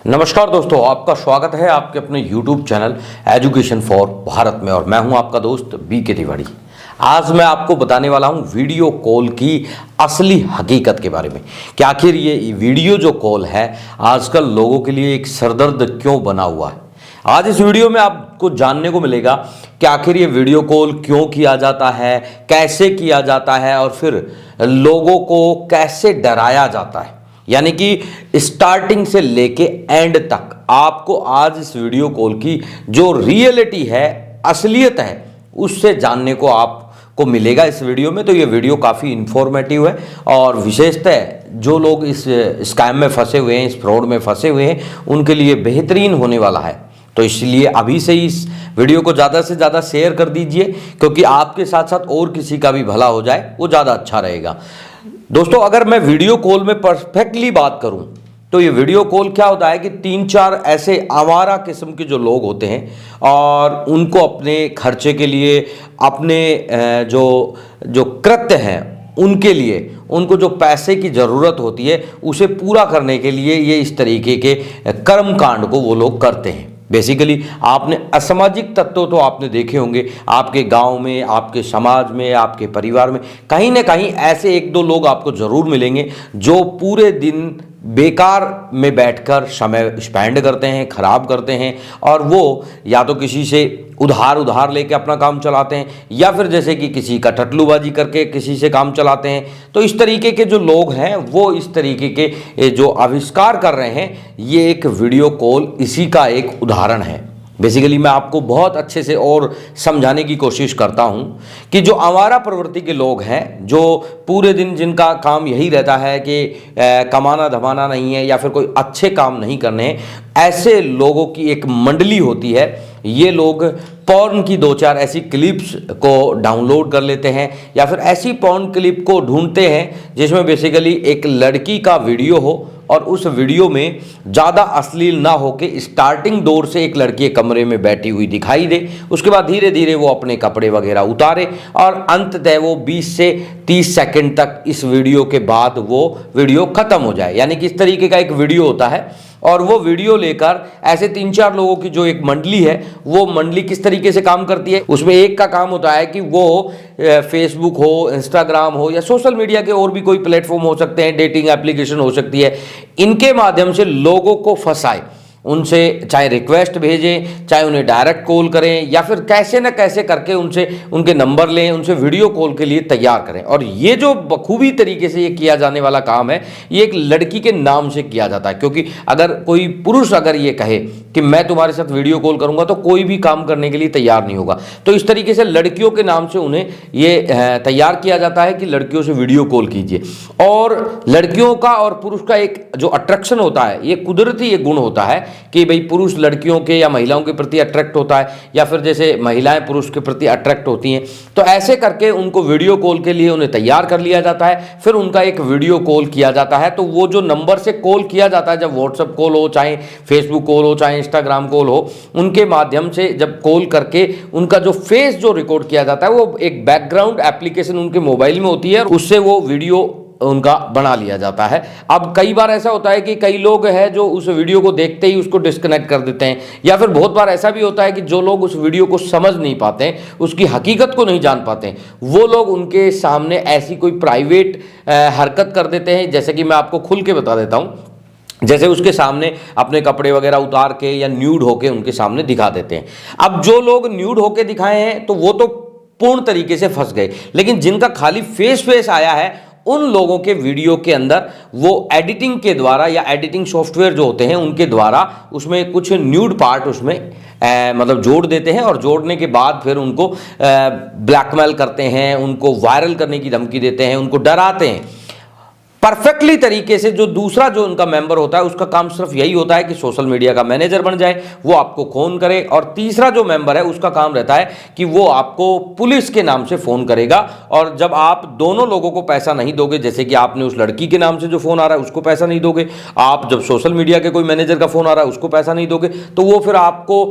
नमस्कार दोस्तों, आपका स्वागत है आपके अपने YouTube channel education for Bharat में। और मैं हूं आपका दोस्त BK तिवारी। आज मैं आपको बताने वाला हूं वीडियो कॉल की असली हकीकत के बारे में कि आखिर ये वीडियो जो कॉल है आजकल लोगों के लिए एक सरदर्द क्यों बना हुआ है। आज इस वीडियो में आपको जानने को मिलेगा कि आखिर ये वीडियो कॉल क्यों किया जाता है, कैसे किया जाता है और फिर लोगों को कैसे डराया जाता है। यानी कि स्टार्टिंग से लेके एंड तक आपको आज इस वीडियो कॉल की जो रियलिटी है, असलियत है, उससे जानने को आपको मिलेगा इस वीडियो में। तो ये वीडियो काफ़ी इंफॉर्मेटिव है और विशेषतः जो लोग इस स्कैम में फंसे हुए हैं, इस फ्रॉड में फंसे हुए हैं, उनके लिए बेहतरीन होने वाला है। तो इसलिए अभी से ही इस वीडियो को ज़्यादा से ज़्यादा शेयर कर दीजिए, क्योंकि आपके साथ साथ और किसी का भी भला हो जाए वो ज़्यादा अच्छा रहेगा। दोस्तों, अगर मैं वीडियो कॉल में परफेक्टली बात करूं तो ये वीडियो कॉल क्या होता है कि 3-4 ऐसे आवारा किस्म के जो लोग होते हैं और उनको अपने खर्चे के लिए, अपने जो कृत्य हैं उनके लिए, उनको जो पैसे की ज़रूरत होती है उसे पूरा करने के लिए ये इस तरीके के कर्म कांड को वो लोग करते हैं। बेसिकली आपने असामाजिक तत्व तो आपने देखे होंगे आपके गांव में, आपके समाज में, आपके परिवार में कहीं ना कहीं ऐसे 1-2 लोग आपको ज़रूर मिलेंगे जो पूरे दिन बेकार में बैठकर समय स्पेंड करते हैं, खराब करते हैं और वो या तो किसी से उधार लेके अपना काम चलाते हैं या फिर जैसे कि किसी का टटलूबाजी करके किसी से काम चलाते हैं। तो इस तरीके के जो लोग हैं वो इस तरीके के जो आविष्कार कर रहे हैं, ये एक वीडियो कॉल इसी का एक उदाहरण है। बेसिकली मैं आपको बहुत अच्छे से और समझाने की कोशिश करता हूं कि जो आवारा प्रवृत्ति के लोग हैं, जो पूरे दिन जिनका काम यही रहता है कि कमाना धमाना नहीं है या फिर कोई अच्छे काम नहीं करने हैं, ऐसे लोगों की एक मंडली होती है। ये लोग पॉर्न की 2-4 ऐसी क्लिप्स को डाउनलोड कर लेते हैं या फिर ऐसी पॉर्न क्लिप को ढूंढते हैं जिसमें बेसिकली एक लड़की का वीडियो हो और उस वीडियो में ज़्यादा अश्लील ना हो के स्टार्टिंग दौर से एक लड़की कमरे में बैठी हुई दिखाई दे, उसके बाद धीरे धीरे वो अपने कपड़े वगैरह उतारे और अंततः वो 20 से 30 सेकंड तक इस वीडियो के बाद वो वीडियो ख़त्म हो जाए। यानी कि इस तरीके का एक वीडियो होता है और वो वीडियो लेकर ऐसे 3-4 लोगों की जो एक मंडली है, वो मंडली किस तरीके से काम करती है, उसमें एक का काम होता है कि वो फेसबुक हो, इंस्टाग्राम हो या सोशल मीडिया के और भी कोई प्लेटफॉर्म हो सकते हैं, डेटिंग एप्लीकेशन हो सकती है, इनके माध्यम से लोगों को फंसाए, उनसे चाहे रिक्वेस्ट भेजें, चाहे उन्हें डायरेक्ट कॉल करें या फिर कैसे न कैसे करके उनसे उनके नंबर लें, उनसे वीडियो कॉल के लिए तैयार करें। और ये जो बखूबी तरीके से ये किया जाने वाला काम है, ये एक लड़की के नाम से किया जाता है। क्योंकि अगर कोई पुरुष अगर ये कहे कि मैं तुम्हारे साथ वीडियो कॉल करूंगा तो कोई भी काम करने के लिए तैयार नहीं होगा। तो इस तरीके से लड़कियों के नाम से उन्हें ये तैयार किया जाता है कि लड़कियों से वीडियो कॉल कीजिए। और लड़कियों का और पुरुष का एक जो अट्रैक्शन होता है, ये कुदरती एक गुण होता है कि भाई पुरुष लड़कियों के या महिलाओं के प्रति अट्रैक्ट होता है या फिर जैसे महिलाएं पुरुष के प्रति अट्रैक्ट होती हैं। तो ऐसे करके उनको वीडियो कॉल के लिए उन्हें तैयार कर लिया जाता है, फिर उनका एक वीडियो कॉल किया जाता है। तो वो जो नंबर से कॉल किया जाता है, जब व्हाट्सएप कॉल हो, चाहे फेसबुक कॉल हो, चाहे इंस्टाग्राम कॉल हो, उनके माध्यम से जब कॉल करके उनका जो फेस जो रिकॉर्ड किया जाता है, वो एक बैकग्राउंड एप्लीकेशन उनके मोबाइल में होती है और उससे वो वीडियो उनका बना लिया जाता है। अब कई बार ऐसा होता है कि कई लोग हैं जो उस वीडियो को देखते ही उसको डिस्कनेक्ट कर देते हैं, या फिर बहुत बार ऐसा भी होता है कि जो लोग उस वीडियो को समझ नहीं पाते हैं, उसकी हकीकत को नहीं जान पाते हैं, वो लोग उनके सामने ऐसी कोई प्राइवेट हरकत कर देते हैं। जैसे कि मैं आपको खुल के बता देता हूँ, जैसे उसके सामने अपने कपड़े वगैरह उतार के या न्यूड होके उनके सामने दिखा देते हैं। अब जो लोग न्यूड होके दिखाए हैं तो वो तो पूर्ण तरीके से फंस गए, लेकिन जिनका खाली फेस आया है, उन लोगों के वीडियो के अंदर वो एडिटिंग के द्वारा या एडिटिंग सॉफ्टवेयर जो होते हैं उनके द्वारा उसमें कुछ न्यूड पार्ट उसमें मतलब जोड़ देते हैं और जोड़ने के बाद फिर उनको ब्लैकमेल करते हैं, उनको वायरल करने की धमकी देते हैं, उनको डराते हैं। परफेक्टली तरीके से जो दूसरा जो उनका मेंबर होता है उसका काम सिर्फ यही होता है कि सोशल मीडिया का मैनेजर बन जाए, वो आपको फोन करे। और तीसरा जो मेंबर है उसका काम रहता है कि वो आपको पुलिस के नाम से फोन करेगा, और जब आप दोनों लोगों को पैसा नहीं दोगे, जैसे कि आपने उस लड़की के नाम से जो फोन आ रहा है उसको पैसा नहीं दोगे, आप जब सोशल मीडिया के कोई मैनेजर का फोन आ रहा है उसको पैसा नहीं दोगे, तो वो फिर आपको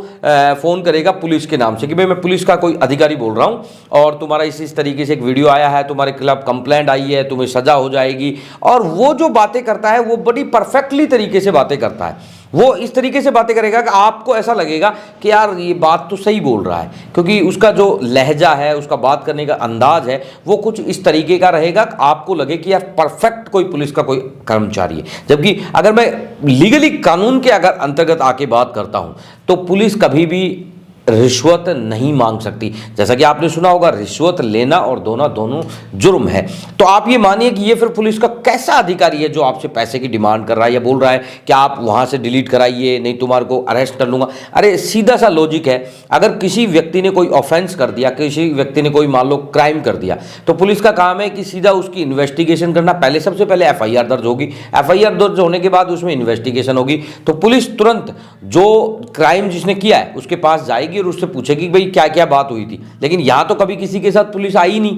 फोन करेगा पुलिस के नाम से कि भाई मैं पुलिस का कोई अधिकारी बोल रहा हूं और तुम्हारा इस तरीके से एक वीडियो आया है, तुम्हारे खिलाफ कंप्लेंट आई है, तुम्हें सजा हो जाएगी। और वो जो बातें करता है वो बड़ी परफेक्टली तरीके से बातें करता है। वो इस तरीके से बातें करेगा कि आपको ऐसा लगेगा कि यार ये बात तो सही बोल रहा है, क्योंकि उसका जो लहजा है, उसका बात करने का अंदाज है, वो कुछ इस तरीके का रहेगा कि आपको लगे कि यार परफेक्ट कोई पुलिस का कोई कर्मचारी है। जबकि अगर मैं लीगली कानून के अगर अंतर्गत आके बात करता हूं तो पुलिस कभी भी रिश्वत नहीं मांग सकती। जैसा कि आपने सुना होगा, रिश्वत लेना और दोनों जुर्म है। तो आप ये मानिए कि ये फिर पुलिस का कैसा अधिकारी है जो आपसे पैसे की डिमांड कर रहा है या बोल रहा है कि आप वहां से डिलीट कराइए, नहीं तुम्हारे को अरेस्ट कर लूंगा। अरे सीधा सा लॉजिक है, अगर किसी व्यक्ति ने कोई ऑफेंस कर दिया, किसी व्यक्ति ने कोई मान लो क्राइम कर दिया, तो पुलिस का काम है कि सीधा उसकी इन्वेस्टिगेशन करना। पहले सबसे पहले एफआईआर दर्ज होगी, एफआईआर दर्ज होने के बाद उसमें इन्वेस्टिगेशन होगी, तो पुलिस तुरंत जो क्राइम जिसने किया है उसके पास जाएगी और उससे पूछेगी भाई क्या क्या बात हुई थी। लेकिन यहां तो कभी किसी के साथ पुलिस आई नहीं।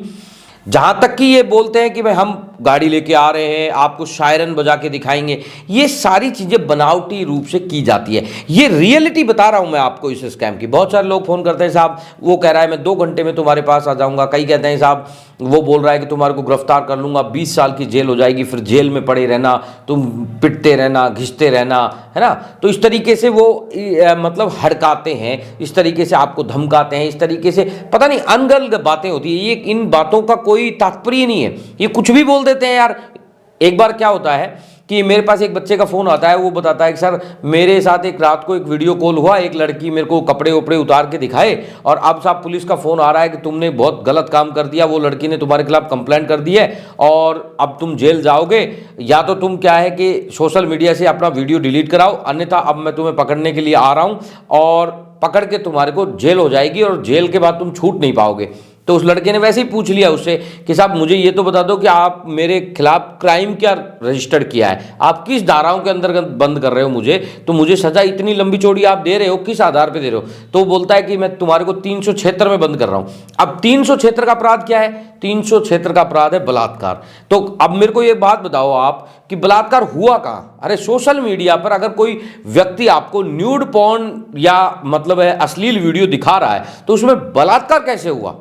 जहां तक कि ये बोलते हैं कि भाई हम गाड़ी लेके आ रहे हैं, आपको शायरन बजा के दिखाएंगे, ये सारी चीजें बनावटी रूप से की जाती है। ये रियलिटी बता रहा हूं मैं आपको इस स्कैम की। बहुत सारे लोग फोन करते हैं, साहब वो कह रहा है मैं 2 घंटे में तुम्हारे पास आ जाऊंगा, कई कहते हैं साहब वो बोल रहा है कि तुम्हारे को गिरफ्तार कर लूंगा, 20 साल की जेल हो जाएगी, फिर जेल में पड़े रहना, तुम पिटते रहना, घिसते रहना, है ना। तो इस तरीके से वो मतलब हड़काते हैं, इस तरीके से आपको धमकाते हैं, इस तरीके से पता नहीं अनगढ़ बातें होती है। ये इन बातों का कोई तात्पर्य नहीं है, ये कुछ भी बोल देते हैं यार। एक बार क्या होता है कि मेरे पास एक बच्चे का फोन आता है, वो बताता है कि सर मेरे साथ एक रात को एक वीडियो कॉल हुआ, एक लड़की मेरे को कपड़े उपड़े उतार के दिखाए और अब साहब पुलिस का फोन आ रहा है कि तुमने बहुत गलत काम कर दिया, वो लड़की ने तुम्हारे खिलाफ कंप्लेंट कर दी है और अब तुम जेल जाओगे, या तो तुम क्या है कि सोशल मीडिया से अपना वीडियो डिलीट कराओ, अन्यथा अब मैं तुम्हें पकड़ने के लिए आ रहा हूं और पकड़ के तुम्हारे को जेल हो जाएगी और जेल के बाद तुम छूट नहीं पाओगे। तो उस लड़के ने वैसे ही पूछ लिया उससे कि साहब मुझे ये तो बता दो कि आप मेरे खिलाफ क्राइम क्या रजिस्टर्ड किया है, आप किस धाराओं के अंदर बंद कर रहे हो मुझे, तो मुझे सजा इतनी लंबी चौड़ी आप दे रहे हो, किस आधार पे दे रहे हो। तो वो बोलता है कि मैं तुम्हारे को 376 में बंद कर रहा हूं। अब 376 का अपराध क्या है? 376 का अपराध है बलात्कार। तो अब मेरे को ये बात बताओ आप कि बलात्कार हुआ कहां? अरे सोशल मीडिया पर अगर कोई व्यक्ति आपको न्यूड पॉर्न या मतलब है अश्लील वीडियो दिखा रहा है तो उसमें बलात्कार कैसे हुआ?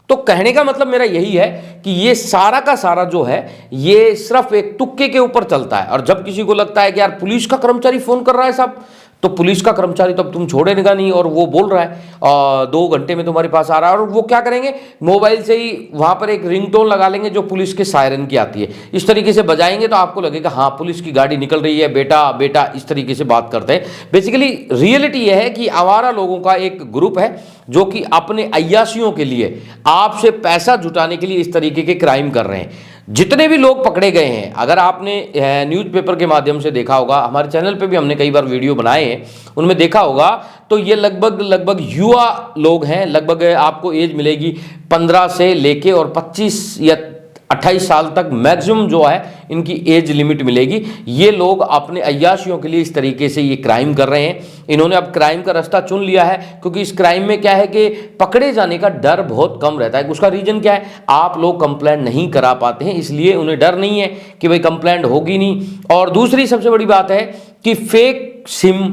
तो कहने का मतलब मेरा यही है कि ये सारा का सारा जो है ये सिर्फ एक तुक्के के ऊपर चलता है। और जब किसी को लगता है कि यार पुलिस का कर्मचारी फोन कर रहा है साहब, तो पुलिस का कर्मचारी तो अब तुम छोड़ेगा नहीं और वो बोल रहा है 2 घंटे में तुम्हारे पास आ रहा है, और वो क्या करेंगे, मोबाइल से ही वहां पर एक रिंगटोन लगा लेंगे जो पुलिस के सायरन की आती है, इस तरीके से बजाएंगे तो आपको लगेगा हाँ पुलिस की गाड़ी निकल रही है, बेटा बेटा, इस तरीके से बात करते हैं। बेसिकली रियलिटी यह है कि आवारा लोगों का एक ग्रुप है जो कि अपने अय्याशियों के लिए, आपसे पैसा जुटाने के लिए इस तरीके के क्राइम कर रहे हैं। जितने भी लोग पकड़े गए हैं, अगर आपने न्यूज़पेपर के माध्यम से देखा होगा, हमारे चैनल पे भी हमने कई बार वीडियो बनाए हैं, उनमें देखा होगा, तो ये लगभग युवा लोग हैं। लगभग आपको एज मिलेगी 15 से लेके और 25 या 28 साल तक मैक्सिमम जो है इनकी एज लिमिट मिलेगी। ये लोग अपने अय्याशियों के लिए इस तरीके से ये क्राइम कर रहे हैं। इन्होंने अब क्राइम का रास्ता चुन लिया है, क्योंकि इस क्राइम में क्या है कि पकड़े जाने का डर बहुत कम रहता है। उसका रीजन क्या है, आप लोग कंप्लेंट नहीं करा पाते हैं, इसलिए उन्हें डर नहीं है कि भाई कंप्लेंट होगी नहीं। और दूसरी सबसे बड़ी बात है कि फेक सिम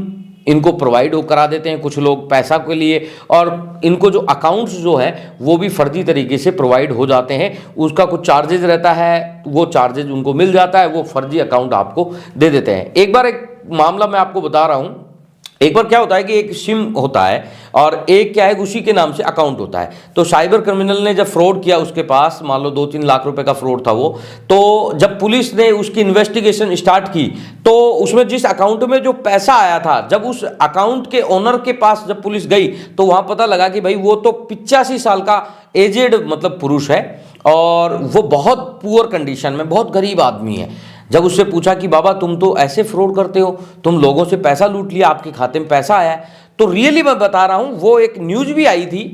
इनको प्रोवाइड करा देते हैं कुछ लोग पैसा के लिए, और इनको जो अकाउंट्स जो है वो भी फर्जी तरीके से प्रोवाइड हो जाते हैं। उसका कुछ चार्जेज रहता है, वो चार्जेज उनको मिल जाता है, वो फर्जी अकाउंट आपको दे देते हैं। एक बार एक मामला मैं आपको बता रहा हूँ। एक बार क्या होता है कि एक सिम होता है और एक क्या है उसी के नाम से अकाउंट होता है। तो साइबर क्रिमिनल ने जब फ्रॉड किया, उसके पास मान लो 2-3 लाख रुपए का फ्रॉड था वो, तो जब पुलिस ने उसकी इन्वेस्टिगेशन स्टार्ट की तो उसमें जिस अकाउंट में जो पैसा आया था, जब उस अकाउंट के ओनर के पास जब पुलिस गई तो वहां पता लगा कि भाई वो तो 85 साल का एजेड मतलब पुरुष है और वो बहुत पुअर कंडीशन में, बहुत गरीब आदमी है। जब उससे पूछा कि बाबा तुम तो ऐसे फ्रॉड करते हो, तुम लोगों से पैसा लूट लिया, आपके खाते में पैसा आया है, तो रियली मैं बता रहा हूं, वो एक न्यूज भी आई थी।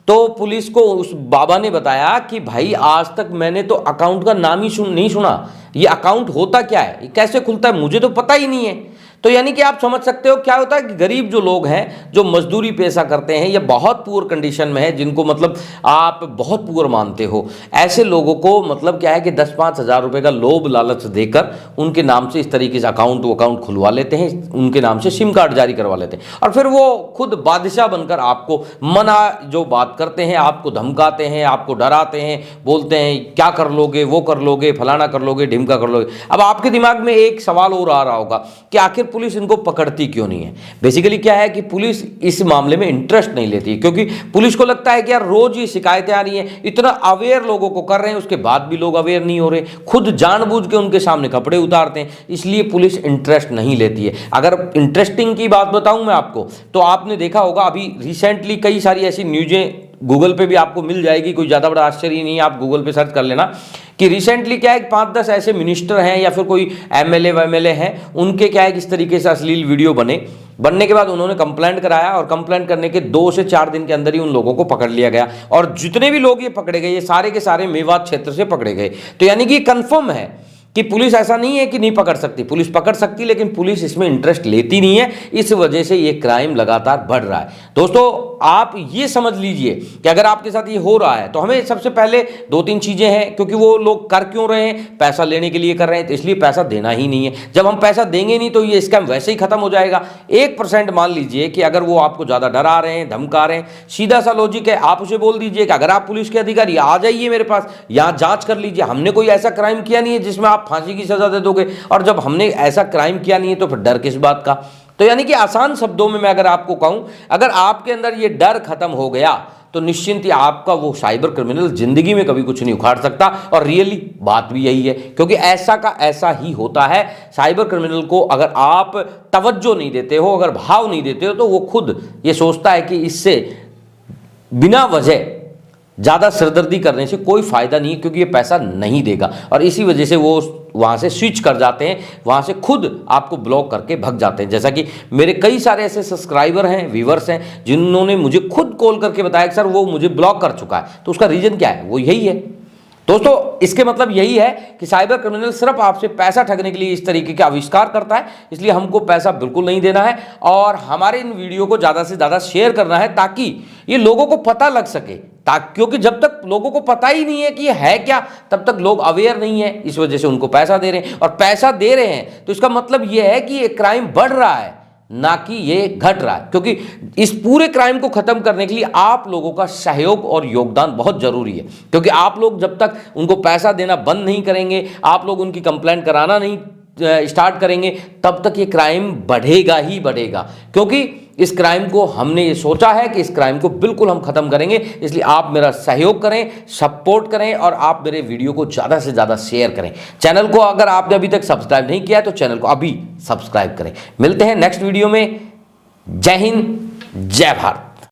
तो पुलिस को उस बाबा ने बताया कि भाई आज तक मैंने तो अकाउंट का नाम ही नहीं सुना, ये अकाउंट होता क्या है, ये कैसे खुलता है, मुझे तो पता ही नहीं है। तो यानी कि आप समझ सकते हो क्या होता है कि गरीब जो लोग हैं, जो मजदूरी पैसा करते हैं या बहुत पुअर कंडीशन में है, जिनको मतलब आप बहुत पुअर मानते हो, ऐसे लोगों को मतलब क्या है कि 10-5 हज़ार रुपए का लोभ लालच देकर उनके नाम से इस तरीके से अकाउंट खुलवा लेते हैं, उनके नाम से सिम कार्ड जारी करवा लेते हैं, और फिर वो खुद बादशाह बनकर आपको मना जो बात करते हैं, आपको धमकाते हैं, आपको डराते हैं, बोलते हैं क्या कर लोगे, वो कर लोगे, फलाना कर लोगे, ढिमका कर लोगे। अब आपके दिमाग में एक सवाल और आ रहा होगा कि आखिर पुलिस इनको पकड़ती क्यों नहीं है? बेसिकली क्या है कि पुलिस इस मामले में इंटरेस्ट नहीं लेती है, क्योंकि पुलिस को लगता है कि यार रोज ये शिकायतें आ रही हैं, इतना अवेयर लोगों को कर रहे हैं, उसके बाद भी लोग अवेयर नहीं हो रहे, खुद जानबूझ के उनके सामने कपड़े उतारते हैं, इसलिए पुलिस इंटरेस्ट नहीं लेती है। अगर इंटरेस्टिंग की बात बताऊं मैं आपको, तो आपने देखा होगा अभी रिसेंटली कई सारी ऐसी न्यूजें गूगल पे भी आपको मिल जाएगी, कोई ज़्यादा बड़ा आश्चर्य नहीं है, आप गूगल पे सर्च कर लेना कि रिसेंटली क्या है 5-10 ऐसे मिनिस्टर हैं या फिर कोई एमएलए हैं, उनके क्या है किस तरीके से अश्लील वीडियो बनने के बाद उन्होंने कंप्लेंट कराया और कंप्लेंट करने के 2 से 4 दिन के अंदर ही उन लोगों को पकड़ लिया गया। और जितने भी लोग ये पकड़े गए, ये सारे के सारे मेवात क्षेत्र से पकड़े गए। तो यानी कि कंफर्म है कि पुलिस ऐसा नहीं है कि नहीं पकड़ सकती, पुलिस पकड़ सकती, लेकिन पुलिस इसमें इंटरेस्ट लेती नहीं है। इस वजह से ये क्राइम लगातार बढ़ रहा है। दोस्तों आप ये समझ लीजिए कि अगर आपके साथ ये हो रहा है तो हमें सबसे पहले 2-3 चीजें हैं, क्योंकि वो लोग कर क्यों रहे हैं, पैसा लेने के लिए कर रहे हैं, तो इसलिए पैसा देना ही नहीं है। जब हम पैसा देंगे नहीं तो ये स्कैम वैसे ही खत्म हो जाएगा। 1% मान लीजिए कि अगर वो आपको ज्यादा डरा रहे हैं, धमका रहे हैं, सीधा सा लॉजिक है, आप उसे बोल दीजिए कि अगर आप पुलिस के अधिकारी आ जाइए मेरे पास, यहां जांच कर लीजिए, हमने कोई ऐसा क्राइम किया नहीं है जिसमें आप फांसी की सजा दे दोगे, और जब हमने ऐसा क्राइम किया नहीं है तो फिर डर किस बात का। तो यानी कि आसान शब्दों में मैं अगर आपको कहूं, अगर आपके अंदर ये डर खत्म हो गया तो निश्चिंत ही आपका वो साइबर क्रिमिनल जिंदगी में कभी कुछ नहीं उखाड़ सकता। और रियली बात भी यही है, क्योंकि ऐसा का ऐसा ही होता है। साइबर क्रिमिनल को अगर आप तवज्जो नहीं देते हो, अगर भाव नहीं देते हो, तो वो खुद ये सोचता है कि इससे बिना वजह ज़्यादा सिरदर्दी करने से कोई फायदा नहीं है, क्योंकि ये पैसा नहीं देगा। और इसी वजह से वो वहाँ से स्विच कर जाते हैं, वहाँ से खुद आपको ब्लॉक करके भग जाते हैं। जैसा कि मेरे कई सारे ऐसे सब्सक्राइबर हैं, व्यूवर्स हैं, जिन्होंने मुझे खुद कॉल करके बताया कि सर वो मुझे ब्लॉक कर चुका है। तो उसका रीज़न क्या है? वो यही है दोस्तों। इसके मतलब यही है कि साइबर क्रिमिनल सिर्फ आपसे पैसा ठगने के लिए इस तरीके के आविष्कार करता है, इसलिए हमको पैसा बिल्कुल नहीं देना है और हमारे इन वीडियो को ज़्यादा से ज़्यादा शेयर करना है, ताकि ये लोगों को पता लग सके। क्योंकि जब तक लोगों को पता ही नहीं है कि ये है क्या, तब तक लोग अवेयर नहीं है, इस वजह से उनको पैसा दे रहे हैं। और पैसा दे रहे हैं तो इसका मतलब ये है कि ये क्राइम बढ़ रहा है, ना कि ये घट रहा है। क्योंकि इस पूरे क्राइम को खत्म करने के लिए आप लोगों का सहयोग और योगदान बहुत जरूरी है। क्योंकि आप लोग जब तक उनको पैसा देना बंद नहीं करेंगे, आप लोग उनकी कंप्लेंट कराना नहीं स्टार्ट करेंगे, तब तक ये क्राइम बढ़ेगा ही बढ़ेगा। क्योंकि इस क्राइम को हमने ये सोचा है कि इस क्राइम को बिल्कुल हम खत्म करेंगे। इसलिए आप मेरा सहयोग करें, सपोर्ट करें और आप मेरे वीडियो को ज़्यादा से ज़्यादा शेयर करें। चैनल को अगर आपने अभी तक सब्सक्राइब नहीं किया है तो चैनल को अभी सब्सक्राइब करें। मिलते हैं नेक्स्ट वीडियो में। जय हिंद, जय भारत।